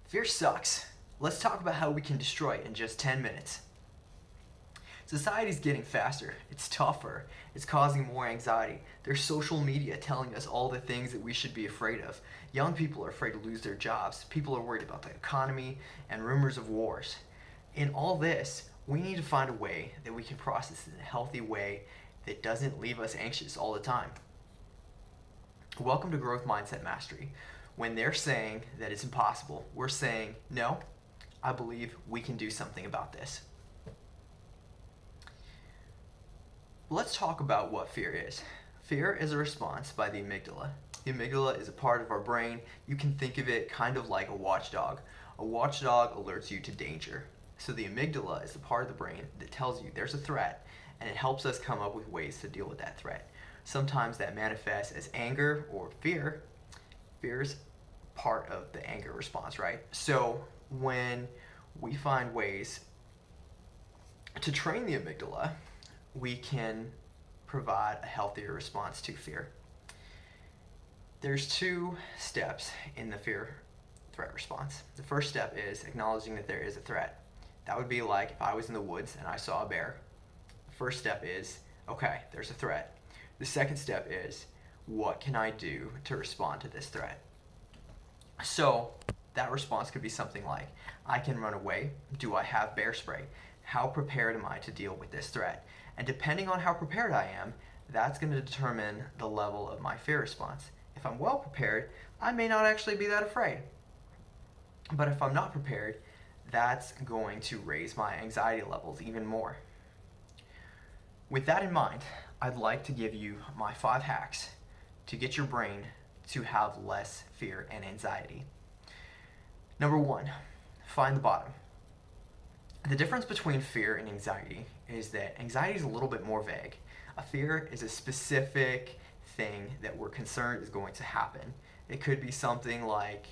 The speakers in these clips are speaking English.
Fear sucks. Let's talk about how we can destroy it in just 10 minutes. Society's getting faster, it's tougher, it's causing more anxiety. There's social media telling us all the things that we should be afraid of. Young people are afraid to lose their jobs, people are worried about the economy, and rumors of wars. In all this, we need to find a way that we can process it in a healthy way that doesn't leave us anxious all the time. Welcome to Growth Mindset Mastery. When they're saying that it's impossible, we're saying, no, I believe we can do something about this. Let's talk about what fear is. Fear is a response by the amygdala. The amygdala is a part of our brain. You can think of it kind of like a watchdog. A watchdog alerts you to danger. So the amygdala is the part of the brain that tells you there's a threat, and it helps us come up with ways to deal with that threat. Sometimes that manifests as anger or fear. Fear's part of the anger response, right? So when we find ways to train the amygdala, we can provide a healthier response to fear. There's 2 steps in the fear threat response. The first step is acknowledging that there is a threat. That would be like if I was in the woods and I saw a bear. The first step is, okay, there's a threat. The second step is, what can I do to respond to this threat? So that response could be something like, I can run away. Do I have bear spray? How prepared am I to deal with this threat? And depending on how prepared I am, that's going to determine the level of my fear response. If I'm well prepared, I may not actually be that afraid. But if I'm not prepared, that's going to raise my anxiety levels even more. With that in mind, I'd like to give you my 5 hacks to get your brain to have less fear and anxiety. Number 1, find the bottom. The difference between fear and anxiety is that anxiety is a little bit more vague. A fear is a specific thing that we're concerned is going to happen. It could be something like,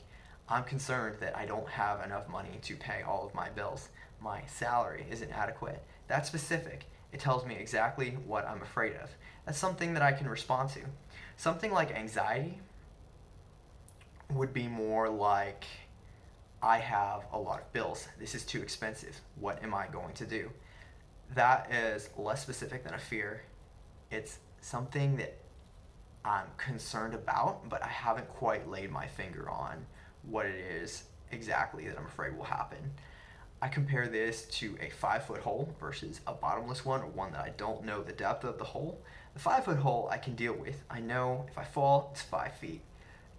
I'm concerned that I don't have enough money to pay all of my bills. My salary isn't adequate. That's specific. It tells me exactly what I'm afraid of. That's something that I can respond to. Something like anxiety would be more like, I have a lot of bills. This is too expensive. What am I going to do? That is less specific than a fear. It's something that I'm concerned about, but I haven't quite laid my finger on what it is exactly that I'm afraid will happen. I compare this to a 5-foot hole versus a bottomless one, or one that I don't know the depth of the hole. The 5-foot hole I can deal with. I know if I fall, it's 5 feet.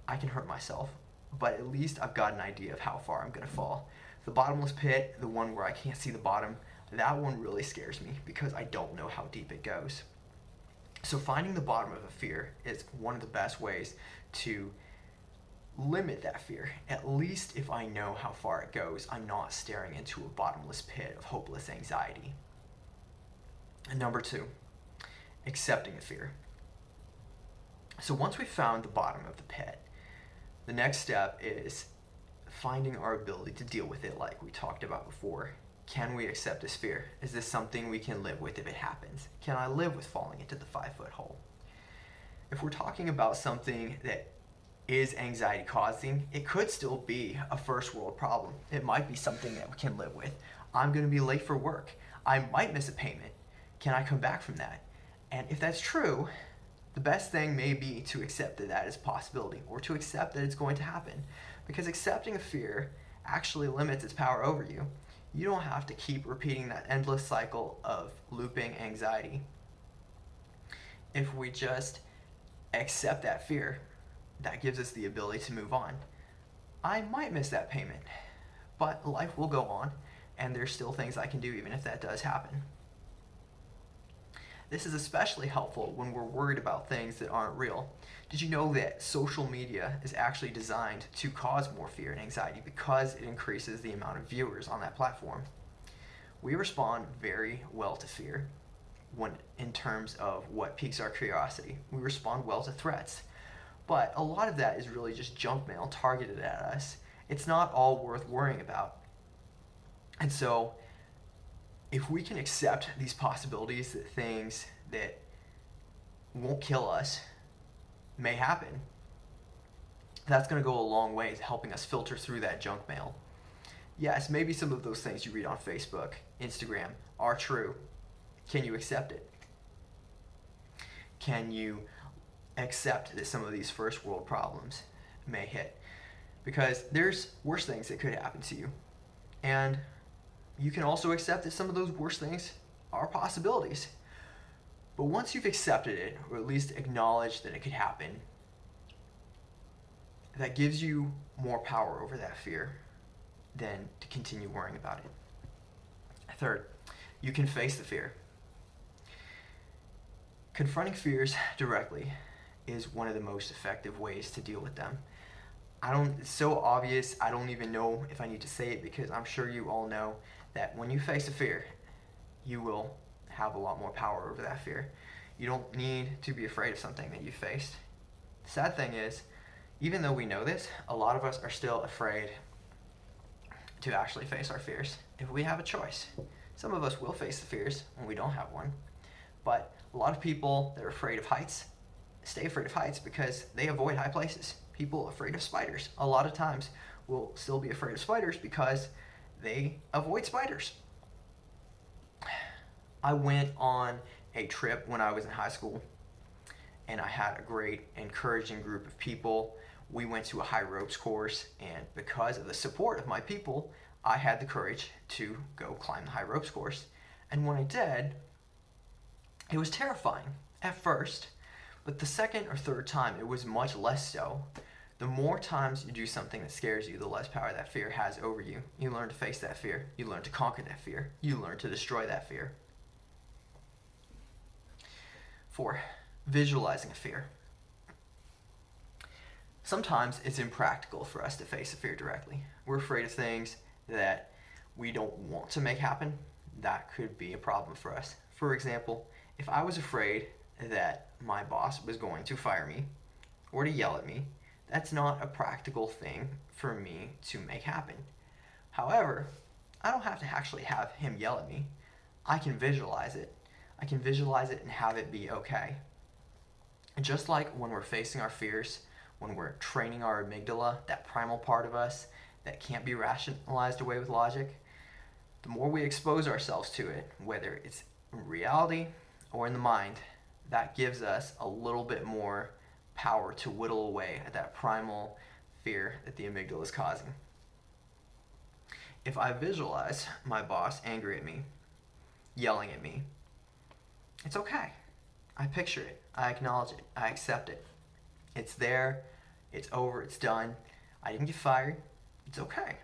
I can hurt myself, but at least I've got an idea of how far I'm gonna fall. The bottomless pit, the one where I can't see the bottom, that one really scares me because I don't know how deep it goes. So finding the bottom of a fear is one of the best ways to limit that fear. At least if I know how far it goes, I'm not staring into a bottomless pit of hopeless anxiety. And number 2, accepting the fear. So once we've found the bottom of the pit, the next step is finding our ability to deal with it like we talked about before. Can we accept this fear? Is this something we can live with if it happens? Can I live with falling into the 5-foot hole? If we're talking about something that is anxiety causing, it could still be a first world problem. It might be something that we can live with. I'm going to be late for work. I might miss a payment. Can I come back from that? And if that's true, the best thing may be to accept that that is a possibility, or to accept that it's going to happen. Because accepting a fear actually limits its power over you. You don't have to keep repeating that endless cycle of looping anxiety. If we just accept that fear, that gives us the ability to move on. I might miss that payment, but life will go on, and there's still things I can do even if that does happen. This is especially helpful when we're worried about things that aren't real. Did you know that social media is actually designed to cause more fear and anxiety because it increases the amount of viewers on that platform? We respond very well to fear when in terms of what piques our curiosity. We respond well to threats. But a lot of that is really just junk mail targeted at us. It's not all worth worrying about. And so if we can accept these possibilities that things that won't kill us may happen, That's going to go a long way to helping us filter through that junk mail. Yes, maybe some of those things you read on Facebook, Instagram are true. Can you accept it? Can you accept that some of these first world problems may hit? Because there's worse things that could happen to you. And you can also accept that some of those worst things are possibilities. But once you've accepted it, or at least acknowledged that it could happen, that gives you more power over that fear than to continue worrying about it. Third, you can face the fear. Confronting fears directly is one of the most effective ways to deal with them. It's so obvious, I don't even know if I need to say it, because I'm sure you all know that when you face a fear, you will have a lot more power over that fear. You don't need to be afraid of something that you faced. The sad thing is, even though we know this, a lot of us are still afraid to actually face our fears. If we have a choice, some of us will face the fears when we don't have one. But a lot of people that are afraid of heights stay afraid of heights because they avoid high places. People afraid of spiders a lot of times will still be afraid of spiders because they avoid spiders. I went on a trip when I was in high school, and I had a great, encouraging group of people. We went to a high ropes course, and because of the support of my people, I had the courage to go climb the high ropes course. And when I did, it was terrifying at first, but the second or third time it was much less so. The more times you do something that scares you, the less power that fear has over you. You learn to face that fear. You learn to conquer that fear. You learn to destroy that fear. 4, visualizing a fear. Sometimes it's impractical for us to face a fear directly. We're afraid of things that we don't want to make happen. That could be a problem for us. For example, if I was afraid that my boss was going to fire me or to yell at me, that's not a practical thing for me to make happen. However, I don't have to actually have him yell at me. I can visualize it. I can visualize it and have it be okay. And just like when we're facing our fears, when we're training our amygdala, that primal part of us that can't be rationalized away with logic, the more we expose ourselves to it, whether it's in reality or in the mind, that gives us a little bit more power to whittle away at that primal fear that the amygdala is causing. If I visualize my boss angry at me, yelling at me, it's okay. I picture it. I acknowledge it. I accept it. It's there. It's over. It's done. I didn't get fired. It's okay.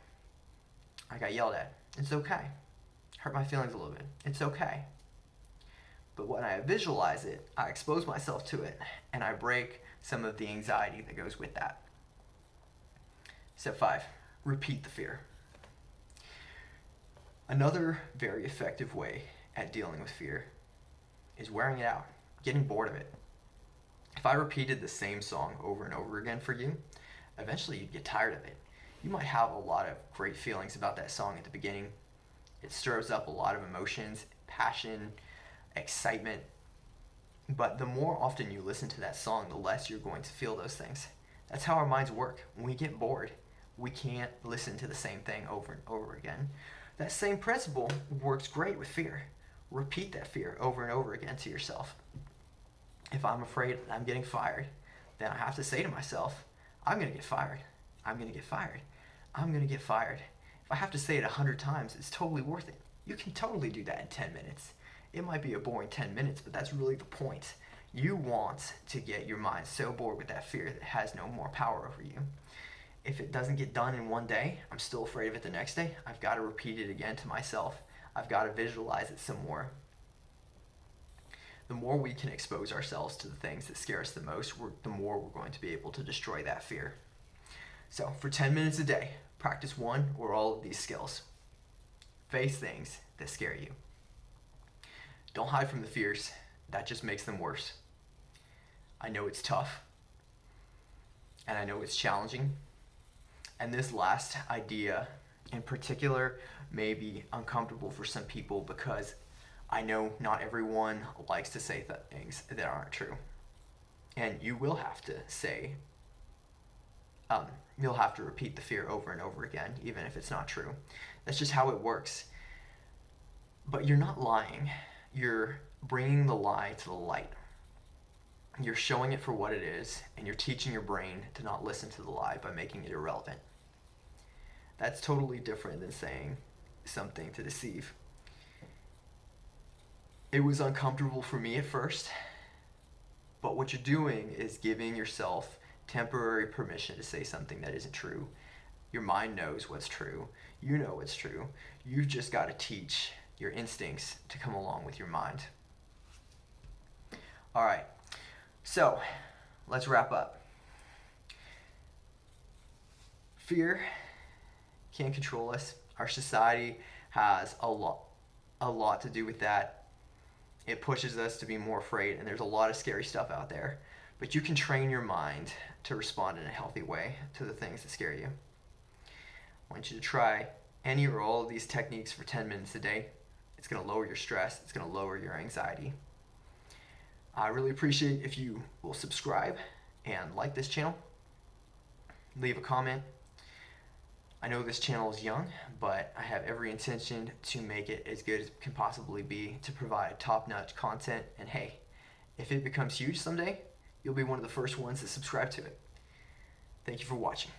I got yelled at. It's okay. Hurt my feelings a little bit. It's okay. But when I visualize it, I expose myself to it, and I break some of the anxiety that goes with that. Step 5, repeat the fear. Another very effective way at dealing with fear is wearing it out, getting bored of it. If I repeated the same song over and over again for you, eventually you'd get tired of it. You might have a lot of great feelings about that song at the beginning. It stirs up a lot of emotions, passion, excitement. But the more often you listen to that song, the less you're going to feel those things. That's how our minds work. When we get bored, we can't listen to the same thing over and over again. That same principle works great with fear. Repeat that fear over and over again to yourself. If I'm afraid I'm getting fired, then I have to say to myself, I'm going to get fired. I'm going to get fired. I'm going to get fired. If I have to say it 100 times, it's totally worth it. You can totally do that in 10 minutes. It might be a boring 10 minutes, but that's really the point. You want to get your mind so bored with that fear that it has no more power over you. If it doesn't get done in one day, I'm still afraid of it the next day. I've got to repeat it again to myself. I've got to visualize it some more. The more we can expose ourselves to the things that scare us the most, the more we're going to be able to destroy that fear. So for 10 minutes a day, practice one or all of these skills. Face things that scare you. Don't hide from the fears. That just makes them worse. I know it's tough, and I know it's challenging. And this last idea in particular may be uncomfortable for some people because I know not everyone likes to say things that aren't true. And you will have to say you'll have to repeat the fear over and over again, even if it's not true. That's just how it works. But you're not lying. You're bringing the lie to the light. You're showing it for what it is, and you're teaching your brain to not listen to the lie by making it irrelevant. That's totally different than saying something to deceive. It was uncomfortable for me at first, but what you're doing is giving yourself temporary permission to say something that isn't true. Your mind knows what's true. You know what's true. You've just got to teach your instincts to come along with your mind. All right, so let's wrap up. Fear can't control us. Our society has a lot to do with that. It pushes us to be more afraid, and there's a lot of scary stuff out there. But you can train your mind to respond in a healthy way to the things that scare you. I want you to try any or all of these techniques for 10 minutes a day. It's going to lower your stress. It's going to lower your anxiety. I really appreciate if you will subscribe and like this channel. Leave a comment. I know this channel is young, but I have every intention to make it as good as it can possibly be to provide top-notch content. And hey, if it becomes huge someday, you'll be one of the first ones to subscribe to it. Thank you for watching.